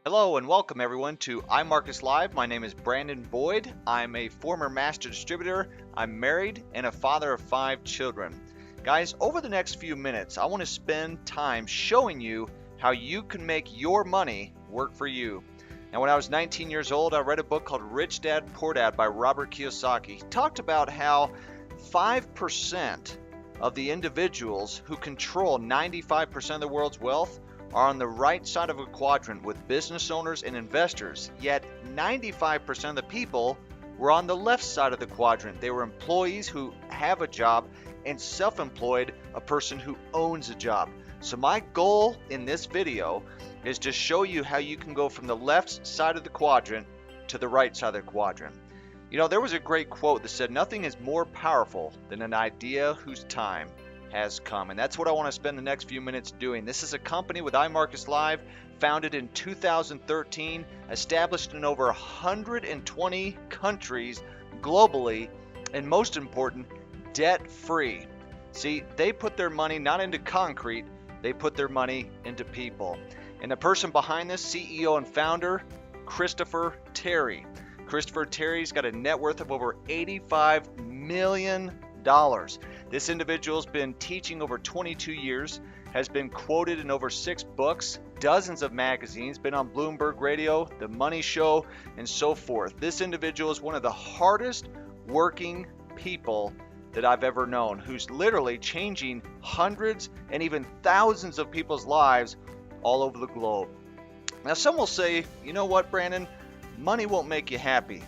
Hello and welcome everyone to iMarkets Live. My name is Brandon Boyd. I'm a former master distributor. I'm married and a father of 5 children. Guys, over the next few minutes, I want to spend time showing you how you can make your money work for you. Now, when I was 19 years old, I read a book called Rich Dad, Poor Dad by Robert Kiyosaki. He talked about how 5% of the individuals who control 95% of the world's wealth are on the right side of a quadrant with business owners and investors, yet 95% of the people were on the left side of the quadrant. They were employees who have a job and self-employed, a person who owns a job. So my goal in this video is to show you how you can go from the left side of the quadrant to the right side of the quadrant. You know, there was a great quote that said, "Nothing is more powerful than an idea whose time has come." And that's what I want to spend the next few minutes doing. This is a company with iMarkets Live, founded in 2013, established in over 120 countries globally, and most important, debt-free. See, they put their money not into concrete, they put their money into people. And the person behind this, CEO and founder, Christopher Terry. Christopher Terry's got a net worth of over $85 million. This individual's been teaching over 22 years, has been quoted in over 6 books, dozens of magazines, been on Bloomberg Radio, The Money Show, and so forth. This individual is one of the hardest working people that I've ever known, who's literally changing hundreds and even thousands of people's lives all over the globe. Now, some will say, you know what, Brandon, money won't make you happy.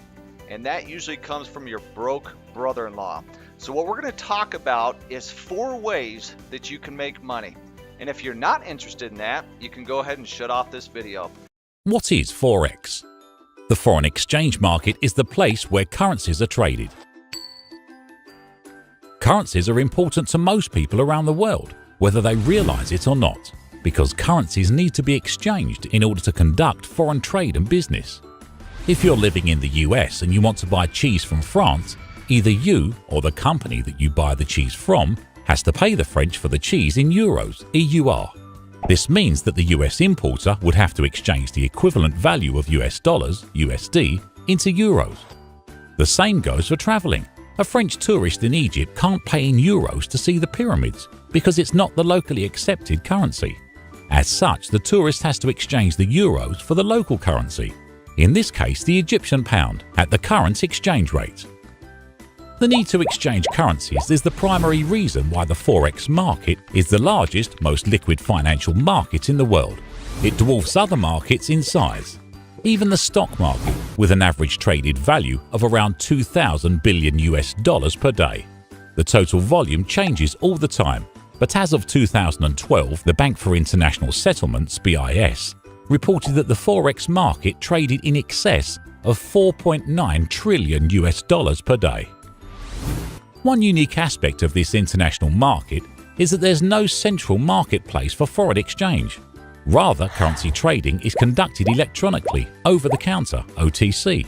And that usually comes from your broke brother-in-law. So what we're going to talk about is 4 ways that you can make money. And if you're not interested in that, you can go ahead and shut off this video. What is Forex? The foreign exchange market is the place where currencies are traded. Currencies are important to most people around the world, whether they realize it or not, because currencies need to be exchanged in order to conduct foreign trade and business. If you're living in the US and you want to buy cheese from France, either you or the company that you buy the cheese from has to pay the French for the cheese in euros, EUR. This means that the US importer would have to exchange the equivalent value of US dollars, USD, into euros. The same goes for traveling. A French tourist in Egypt can't pay in euros to see the pyramids because it's not the locally accepted currency. As such, the tourist has to exchange the euros for the local currency, in this case the Egyptian pound, at the current exchange rate. The need to exchange currencies is the primary reason why the Forex market is the largest, most liquid financial market in the world. It dwarfs other markets in size. Even the stock market, with an average traded value of around 2,000 billion US dollars per day. The total volume changes all the time, but as of 2012, the Bank for International Settlements, BIS, reported that the Forex market traded in excess of 4.9 trillion US dollars per day. One unique aspect of this international market is that there's no central marketplace for foreign exchange. Rather, currency trading is conducted electronically, over the counter, OTC,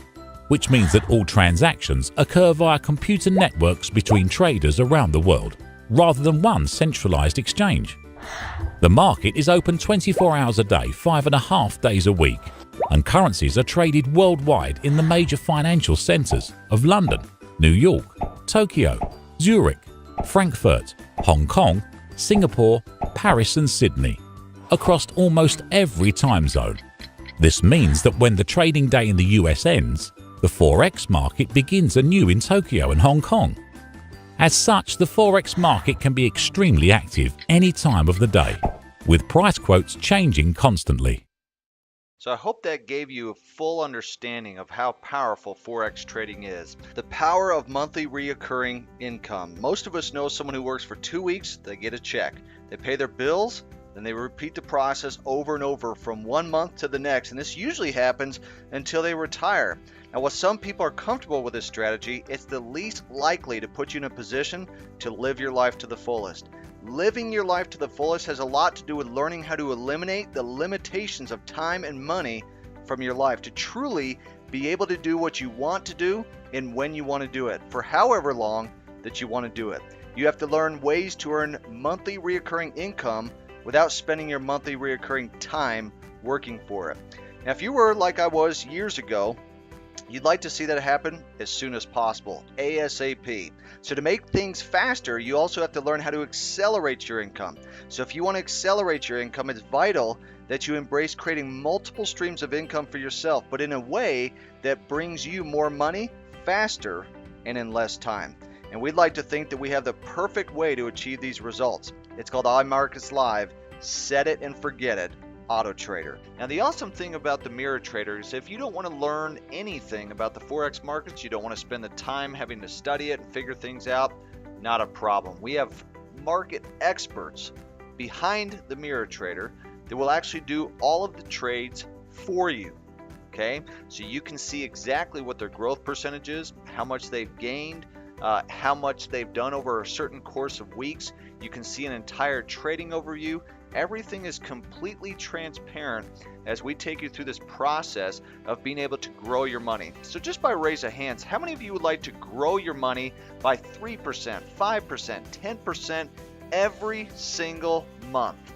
which means that all transactions occur via computer networks between traders around the world, rather than one centralized exchange. The market is open 24 hours a day, 5.5 days a week, and currencies are traded worldwide in the major financial centers of London, New York, Tokyo, Zurich, Frankfurt, Hong Kong, Singapore, Paris and Sydney, across almost every time zone. This means that when the trading day in the US ends, the Forex market begins anew in Tokyo and Hong Kong. As such, the Forex market can be extremely active any time of the day, with price quotes changing constantly. So I hope that gave you a full understanding of how powerful Forex trading is. The power of monthly reoccurring income. Most of us know someone who works for 2 weeks, they get a check. They pay their bills, then they repeat the process over and over from one month to the next, and this usually happens until they retire. Now, while some people are comfortable with this strategy, it's the least likely to put you in a position to live your life to the fullest. Living your life to the fullest has a lot to do with learning how to eliminate the limitations of time and money from your life to truly be able to do what you want to do and when you want to do it, for however long that you want to do it. You have to learn ways to earn monthly reoccurring income without spending your monthly reoccurring time working for it. Now, if you were like I was years ago, you'd like to see that happen as soon as possible, ASAP. So to make things faster, you also have to learn how to accelerate your income. So if you want to accelerate your income, it's vital that you embrace creating multiple streams of income for yourself, but in a way that brings you more money faster and in less time. And we'd like to think that we have the perfect way to achieve these results. It's called iMarkets Live. Set it and forget it. Auto Trader. Now, the awesome thing about the Mirror Trader is if you don't want to learn anything about the Forex markets, you don't want to spend the time having to study it and figure things out, not a problem. We have market experts behind the Mirror Trader that will actually do all of the trades for you. Okay, so you can see exactly what their growth percentage is, how much they've gained, how much they've done over a certain course of weeks. You can see an entire trading overview. Everything is completely transparent as we take you through this process of being able to grow your money. So just by raise of hands, how many of you would like to grow your money by 3%, 5%, 10% every single month?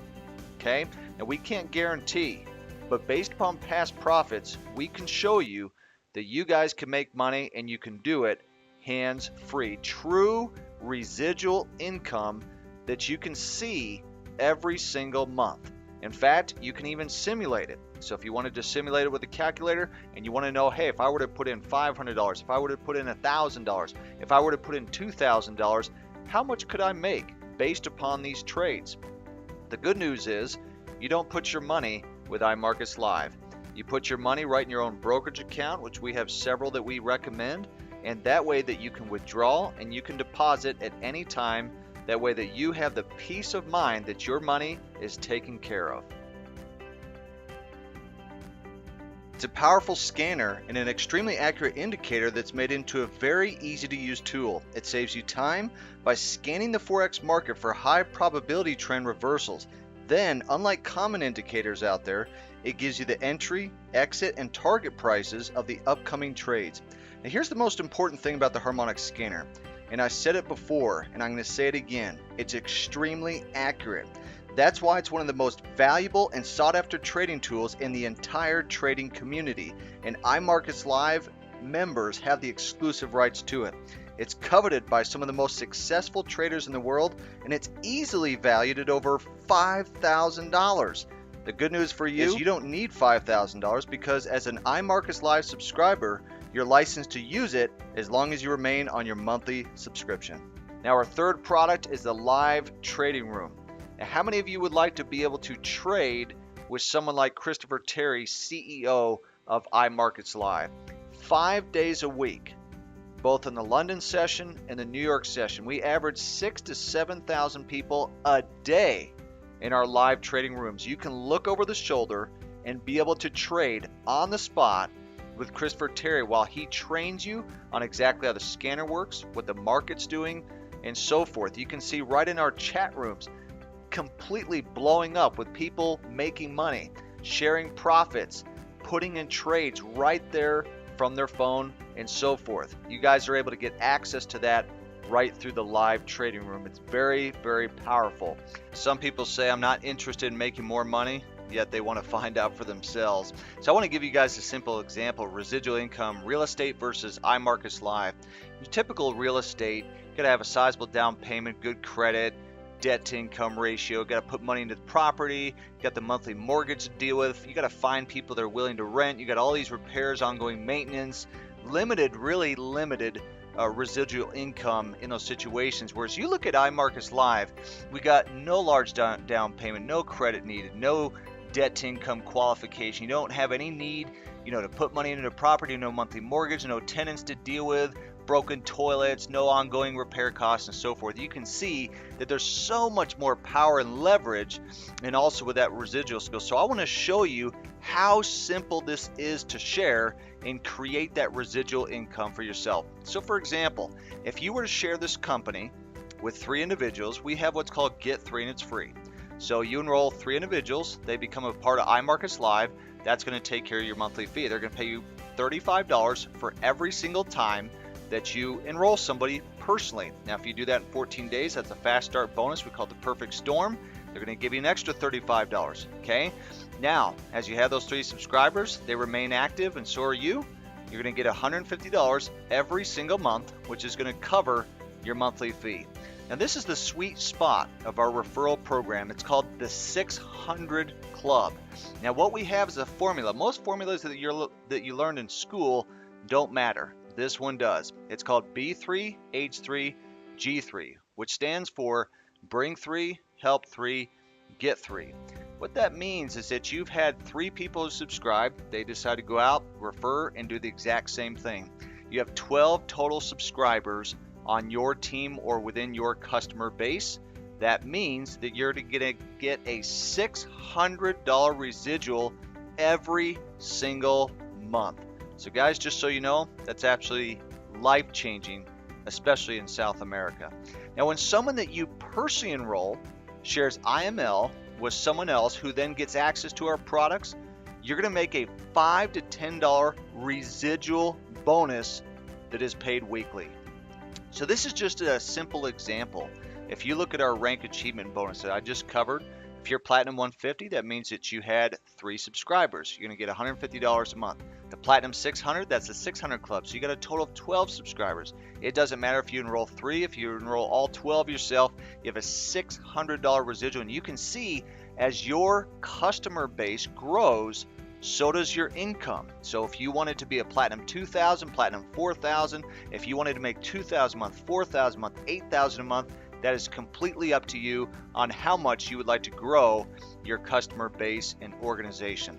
Okay, now we can't guarantee, but based upon past profits, we can show you that you guys can make money and you can do it hands-free. True residual income that you can see every single month. In fact, you can even simulate it. So if you wanted to simulate it with a calculator and you want to know, hey, if I were to put in $500, if I were to put in $1,000, if I were to put in $2,000, how much could I make based upon these trades? The good news is you don't put your money with iMarkets Live. You put your money right in your own brokerage account, which we have several that we recommend, and that way that you can withdraw and you can deposit at any time. That way that you have the peace of mind that your money is taken care of. It's a powerful scanner and an extremely accurate indicator that's made into a very easy to use tool. It saves you time by scanning the Forex market for high probability trend reversals. Then, unlike common indicators out there, it gives you the entry, exit, and target prices of the upcoming trades. Now here's the most important thing about the harmonic scanner. And I said it before, and I'm going to say it again. It's extremely accurate. That's why it's one of the most valuable and sought after trading tools in the entire trading community. And iMarkets Live members have the exclusive rights to it. It's coveted by some of the most successful traders in the world, and it's easily valued at over $5,000. The good news for you is you don't need $5,000 because as an iMarkets Live subscriber, you're licensed to use it as long as you remain on your monthly subscription. Now, our third product is the live trading room. Now, how many of you would like to be able to trade with someone like Christopher Terry, CEO of iMarkets Live? 5 days a week, both in the London session and the New York session. We average 6,000 to 7,000 people a day in our live trading rooms. You can look over the shoulder and be able to trade on the spot with Christopher Terry while he trains you on exactly how the scanner works, what the market's doing, and so forth. You can see right in our chat rooms completely blowing up with people making money, sharing profits, putting in trades right there from their phone, and so forth. You guys are able to get access to that right through the live trading room. It's very, very powerful. Some people say, I'm not interested in making more money, yet they want to find out for themselves. So I want to give you guys a simple example: residual income, real estate versus iMarkets Live. Your typical real estate, you got to have a sizable down payment, good credit, debt to income ratio, got to put money into the property, you got the monthly mortgage to deal with, you got to find people that are willing to rent, you got all these repairs, ongoing maintenance, really limited residual income in those situations. Whereas you look at iMarkets Live, we got no large down payment, no credit needed, no debt to income qualification. You don't have any need, to put money into the property, no monthly mortgage, no tenants to deal with, broken toilets, no ongoing repair costs, and so forth. You can see that there's so much more power and leverage, and also with that residual skill. So I want to show you how simple this is to share and create that residual income for yourself. So for example, if you were to share this company with 3 individuals, we have what's called Get 3 and it's free. So you enroll 3 individuals, they become a part of iMarkets Live. That's going to take care of your monthly fee. They're going to pay you $35 for every single time that you enroll somebody personally. Now, if you do that in 14 days, that's a fast start bonus. We call it the perfect storm. they're going to give you an extra $35. Okay. Now, as you have those 3 subscribers, they remain active, and so are you. You're going to get $150 every single month, which is going to cover your monthly fee. Now, this is the sweet spot of our referral program. It's called the 600 Club. Now, what we have is a formula. Most formulas that you learned in school don't matter. This one does. It's called B3, H3, G3, which stands for Bring 3, Help 3, Get 3. What that means is that you've had 3 people who subscribe. They decide to go out, refer, and do the exact same thing. You have 12 total subscribers on your team or within your customer base. That means that you're going to get a $600 residual every single month. So guys, just so you know, that's absolutely life-changing, especially in South America. Now, when someone that you personally enroll shares IML with someone else who then gets access to our products, you're going to make a $5 to $10 residual bonus that is paid weekly. So this is just a simple example. If you look at our rank achievement bonus that I just covered, if you're Platinum 150, that means that you had 3 subscribers. You're going to get $150 a month. The Platinum 600, that's the 600 Club. So you got a total of 12 subscribers. It doesn't matter if you enroll 3, if you enroll all 12 yourself, you have a $600 residual. And you can see as your customer base grows, so does your income. So if you wanted to be a Platinum 2000, Platinum 4000, if you wanted to make 2000 a month, 4000 a month, 8000 a month, that is completely up to you on how much you would like to grow your customer base and organization.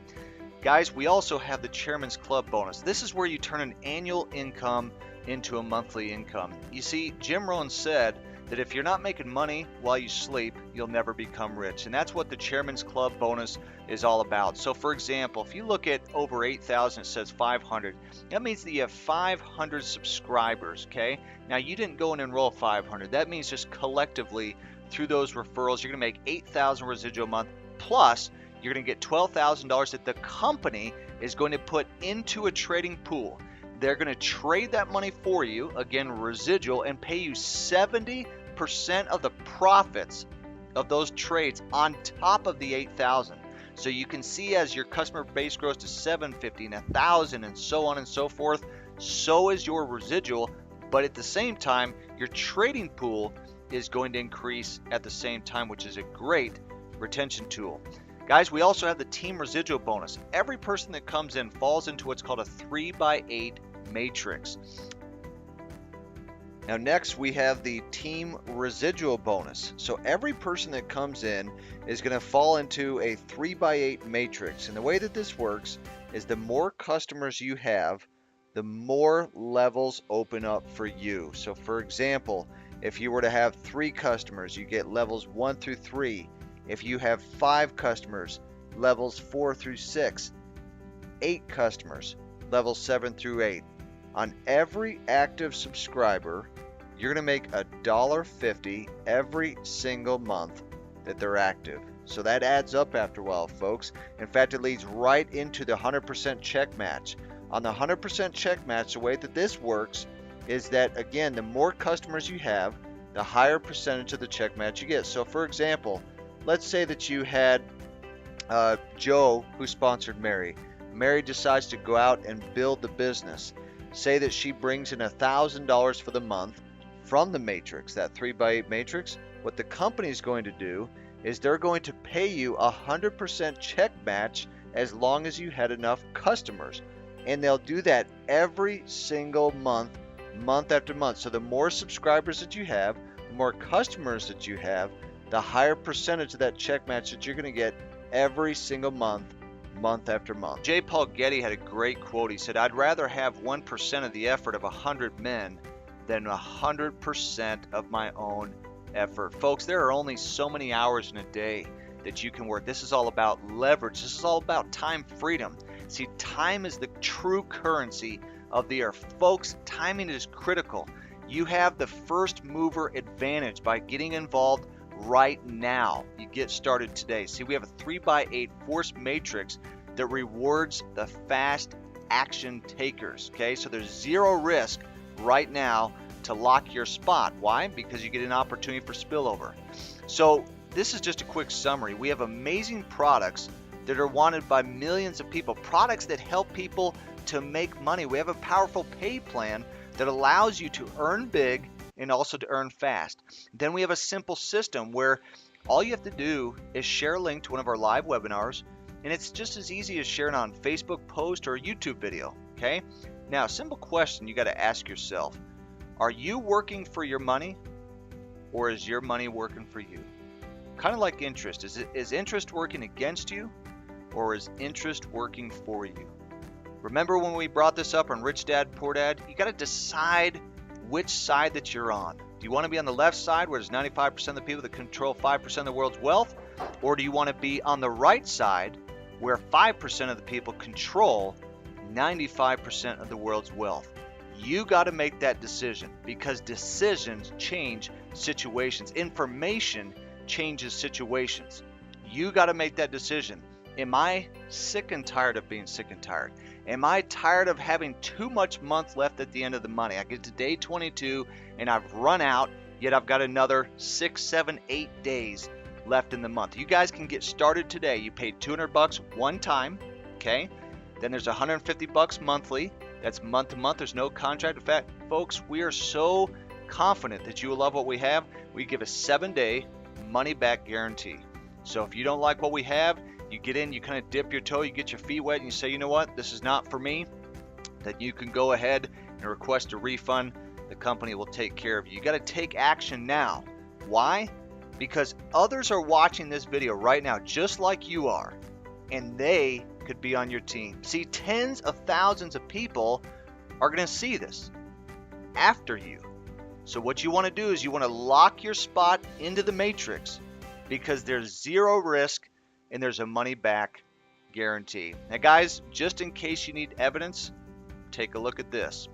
Guys, we also have the Chairman's Club bonus. This is where you turn an annual income into a monthly income. You see, Jim Rohn said that if you're not making money while you sleep, you'll never become rich. And that's what the Chairman's Club bonus is all about. So for example, if you look at over 8,000, it says 500. That means that you have 500 subscribers, okay? Now you didn't go and enroll 500. That means just collectively through those referrals, you're gonna make 8,000 residual a month, plus you're gonna get $12,000 that the company is going to put into a trading pool. They're going to trade that money for you, again, residual, and pay you 70% of the profits of those trades on top of the 8,000. So you can see as your customer base grows to 750 and 1,000 and so on and so forth, so is your residual, but at the same time, your trading pool is going to increase at the same time, which is a great retention tool. Guys, we also have the team residual bonus. Every person that comes in falls into what's called a 3x8 matrix. Now next we have the team residual bonus. So every person that comes in is going to fall into a 3x8 matrix. And the way that this works is the more customers you have, the more levels open up for you. So for example, if you were to have 3 customers, you get levels 1 through 3. If you have 5 customers, levels 4 through 6. 8 customers, levels 7 through 8. On every active subscriber, you're going to make $1.50 every single month that they're active. So that adds up after a while, folks. In fact, it leads right into the 100% check match. On the 100% check match, the way that this works is that, again, the more customers you have, the higher percentage of the check match you get. So for example, let's say that you had Joe who sponsored Mary. Mary decides to go out and build the business. Say that she brings in $1,000 for the month from the matrix, that 3x8 matrix. What the company is going to do is they're going to pay you 100% check match as long as you had enough customers. And they'll do that every single month, month after month. So the more subscribers that you have, the more customers that you have, the higher percentage of that check match that you're going to get every single month, month after month. J. Paul Getty had a great quote. He said, "I'd rather have 1% of the effort of 100 men than 100% of my own effort." Folks, there are only so many hours in a day that you can work. This is all about leverage. This is all about time freedom. See, time is the true currency of the earth. Folks, timing is critical. You have the first mover advantage by getting involved right now. You get started today. See, we have a 3x8 force matrix that rewards the fast action takers. Okay, so there's zero risk right now to lock your spot. Why? Because you get an opportunity for spillover. So this is just a quick summary. We have amazing products that are wanted by millions of people, products that help people to make money. We have a powerful pay plan that allows you to earn big and also to earn fast. Then we have a simple system where all you have to do is share a link to one of our live webinars, and it's just as easy as sharing on Facebook post or a YouTube video, okay? Now, simple question you got to ask yourself. Are you working for your money, or is your money working for you? Kind of like interest. Is interest working against you, or is interest working for you? Remember when we brought this up on Rich Dad, Poor Dad? You got to decide which side that you're on. Do you want to be on the left side where there's 95% of the people that control 5% of the world's wealth? Or do you want to be on the right side where 5% of the people control 95% of the world's wealth? You got to make that decision, because decisions change situations. Information changes situations. You got to make that decision. Am I sick and tired of being sick and tired? Am I tired of having too much month left at the end of the money? I get to day 22 and I've run out, yet I've got another 6, 7, 8 days left in the month. You guys can get started today. You paid $200 one time, okay? Then there's $150 monthly. That's month to month. There's no contract. In fact, folks, we are so confident that you will love what we have. We give a 7-day money-back guarantee. So if you don't like what we have, you get in, you kind of dip your toe, you get your feet wet, and you say, you know what, this is not for me, that you can go ahead and request a refund. The company will take care of you. You got to take action now. Why? Because others are watching this video right now, just like you are, and they could be on your team. See, tens of thousands of people are going to see this after you. So what you want to do is you want to lock your spot into the matrix, because there's zero risk and there's a money back guarantee. Now guys, just in case you need evidence, take a look at this.